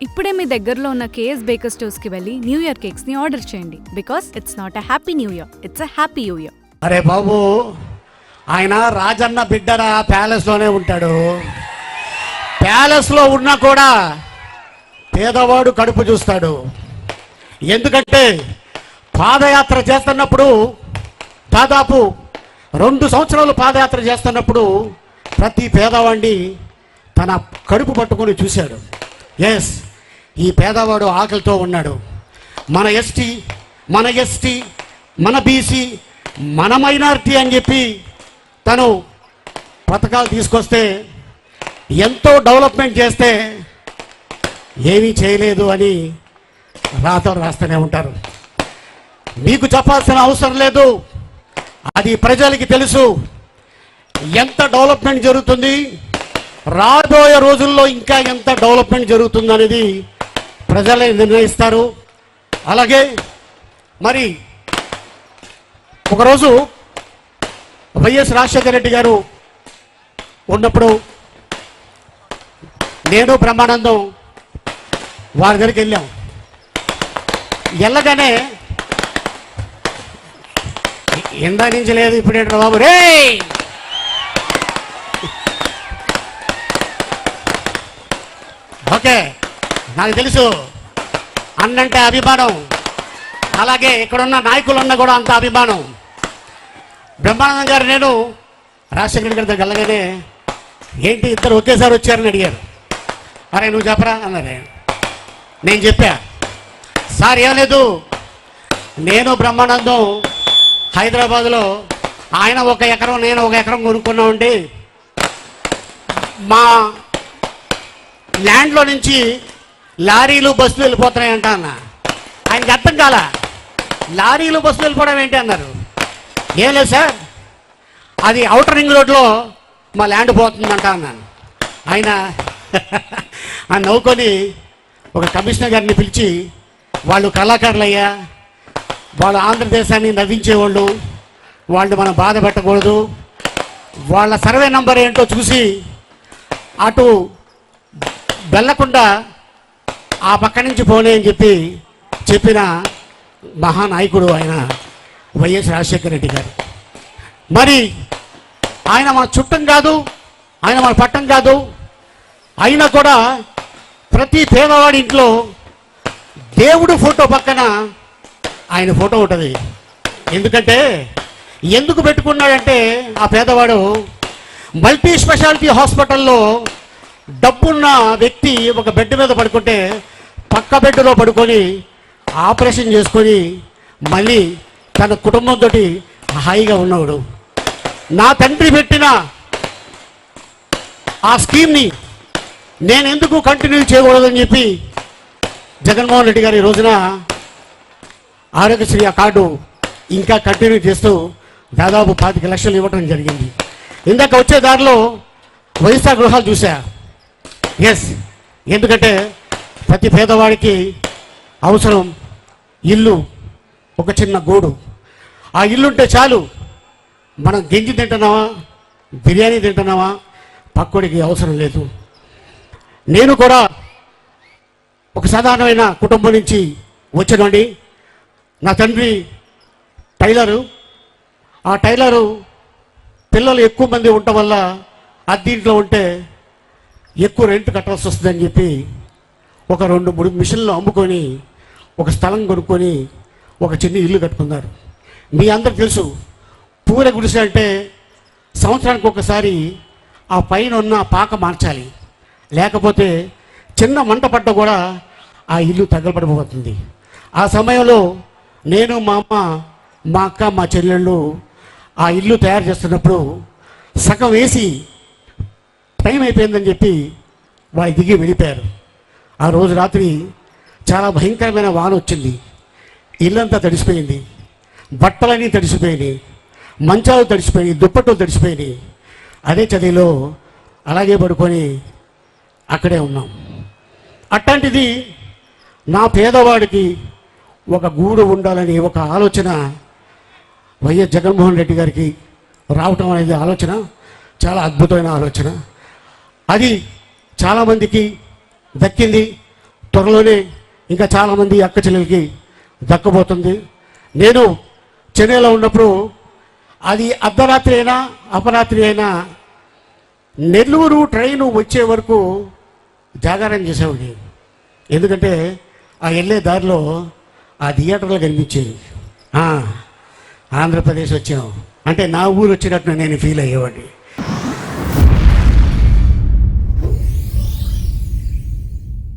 ఇప్పుడే మీ దగ్గరలో ఉన్న కేఎస్ బేకర్ స్టోర్స్ కి వెళ్ళి న్యూ ఇయర్ కేక్స్ ని ఆర్డర్ చేయండి. Because it's not a happy new year, it's a happy new year. అరే బాబు, ఆయన రాజన్న బిడ్డరా, ప్యాలెస్ లోనే ఉంటాడు. ప్యాలెస్ లో ఉన్నా కూడా పేదవాడు కడుపు చూస్తాడు. ఎందుకంటే పాదయాత్ర చేస్తున్నప్పుడు, దాదాపు 2 సంవత్సరాలు పాదయాత్ర చేస్తున్నప్పుడు ప్రతి పేదవాడిని తన కడుపు పట్టుకొని చూశాడు. ఎస్, ఈ పేదవాడు ఆకలితో ఉన్నాడు. మన ఎస్టీ, మన బీసీ, మన మైనారిటీ అని చెప్పి తను పథకాలు తీసుకొస్తే, ఎంతో డెవలప్మెంట్ చేస్తే ఏమీ చేయలేదు అని రాతలు రాస్తూనే ఉంటారు. మీకు చెప్పాల్సిన అవసరం లేదు, అది ప్రజలకి తెలుసు. ఎంత డెవలప్మెంట్ జరుగుతుంది, రాబోయే రోజుల్లో ఇంకా ఎంత డెవలప్మెంట్ జరుగుతుంది అనేది ప్రజలే నిర్ణయిస్తారు. అలాగే మరి ఒకరోజు వైఎస్ రాజశేఖర రెడ్డి గారు ఉన్నప్పుడు నేను బ్రహ్మానందం వారి దగ్గరికి వెళ్ళాం. వెళ్ళగానే ఎందా నుంచి లేదు, ఇప్పుడు ఏంటో బాబు రే, ఓకే నాకు తెలుసు అన్నంటే అభిమానం, అలాగే ఇక్కడున్న నాయకులున్న కూడా అంత అభిమానం. బ్రహ్మానందం గారు నేను రాజశేఖర గారి దగ్గర వెళ్ళగానే ఏంటి ఇద్దరు ఒకేసారి వచ్చారని అడిగారు. అరే నువ్వు చెప్పరా అన్నారే. నేను చెప్పా, సార్ ఏం లేదు, నేను బ్రహ్మానందం హైదరాబాద్లో ఆయన 1 ఎకరం నేను 1 ఎకరం కొనుక్కున్నామండి. మా ల్యాండ్లో నుంచి లారీలు బస్సులు వెళ్ళిపోతున్నాయంట అన్న. ఆయనకి అర్థం కాల, లారీలు బస్సులు వెళ్ళిపోవడం ఏంటి అన్నారు. ఏం లేదు సార్, అది ఔటర్ రింగ్ రోడ్లో మా ల్యాండ్ పోతుందంట అన్నాను. ఆయన నవ్వుకొని ఒక కమిషనర్ గారిని పిలిచి, వాళ్ళు కళాకారులయ్యా, వాళ్ళు ఆంధ్రదేశాన్ని నవ్వించేవాళ్ళు, వాళ్ళు మనం బాధ పెట్టకూడదు, వాళ్ళ సర్వే నంబర్ ఏంటో చూసి అటు వెళ్ళకుండా ఆ పక్క నుంచి పోనే అని చెప్పిన మహానాయకుడు ఆయన వైఎస్ రాజశేఖర రెడ్డి గారు. మరి ఆయన మన చుట్టం కాదు, ఆయన మన పట్టం కాదు, అయినా కూడా ప్రతి పేదవాడి ఇంట్లో దేవుడు ఫోటో పక్కన ఆయన ఫోటో ఉంటుంది. ఎందుకంటే ఎందుకు పెట్టుకున్నాడంటే ఆ పేదవాడు మల్టీ స్పెషాలిటీ హాస్పిటల్లో డబ్బున్న వ్యక్తి ఒక బెడ్ మీద పడుకుంటే పక్క బెడ్లో పడుకొని ఆపరేషన్ చేసుకొని మళ్ళీ తన కుటుంబంతో హాయిగా ఉన్నవాడు. నా తండ్రి పెట్టిన ఆ స్కీమ్ని నేను ఎందుకు కంటిన్యూ చేయకూడదని చెప్పి జగన్మోహన్ రెడ్డి గారు ఈ రోజున ఆరోగ్యశ్రీ ఆ కార్డు ఇంకా కంటిన్యూ చేస్తూ దాదాపు 25 లక్షలు ఇవ్వడం జరిగింది. ఇందాక వచ్చే దారిలో వైఎస్ఆర్ గృహాలు చూసా. ఎస్, ఎందుకంటే ప్రతి పేదవాడికి అవసరం ఇల్లు, ఒక చిన్న గూడు. ఆ ఇల్లుంటే చాలు, మనం గంజి తింటున్నావా, బిర్యానీ తింటున్నావా, పక్కోడికి అవసరం లేదు. నేను కూడా ఒక సాధారణమైన కుటుంబం నుంచి వచ్చినండి. నా తండ్రి టైలరు. ఆ టైలరు పిల్లలు ఎక్కువ మంది ఉండటం వల్ల అద్దీంట్లో ఉంటే ఎక్కువ రెంట్ కట్టాల్సి వస్తుందని చెప్పి ఒక 2-3 మిషన్లు అమ్ముకొని ఒక స్థలం కొనుక్కొని ఒక చిన్న ఇల్లు కట్టుకున్నారు. మీ అందరికి తెలుసు, పూర గుడిసె అంటే సంవత్సరానికి ఒకసారి ఆ పైన ఉన్న పాక మార్చాలి, లేకపోతే చిన్న మంట పడ్డ కూడా ఆ ఇల్లు తగలబడిపోతుంది. ఆ సమయంలో నేను, మా అమ్మ, మా అక్క, మా చెల్లెళ్ళు ఆ ఇల్లు తయారు చేస్తున్నప్పుడు సగం వేసి టైం అయిపోయిందని చెప్పి వాళ్ళు దిగి వెళ్ళిపోయారు. ఆ రోజు రాత్రి చాలా భయంకరమైన వాన వచ్చింది. ఇల్లంతా తడిసిపోయింది, బట్టలన్నీ తడిసిపోయినాయి, మంచాలు తడిసిపోయినాయి, దుప్పట్లు తడిసిపోయినాయి. అదే చదిలో అలాగే పడుకొని అక్కడే ఉన్నాం. అట్లాంటిది నా పేదవాడికి ఒక గూడు ఉండాలని ఒక ఆలోచన వైఎస్ జగన్మోహన్ రెడ్డి గారికి రావటం అనేది ఆలోచన చాలా అద్భుతమైన ఆలోచన. అది చాలామందికి దక్కింది. త్వరలోనే ఇంకా చాలామంది అక్క చెల్లెలకి దక్కబోతుంది. నేను చెన్నైలో ఉన్నప్పుడు అది అర్ధరాత్రి అయినా అపరాత్రి అయినా నెల్లూరు ట్రైను వచ్చే వరకు జాగారం చేసేవాడిని. ఎందుకంటే ఆ వెళ్ళే దారిలో ఆ థియేటర్లు కనిపించేవి. ఆంధ్రప్రదేశ్ వచ్చాం అంటే నా ఊరు వచ్చినట్టు నేను ఫీల్ అయ్యేవాడిని.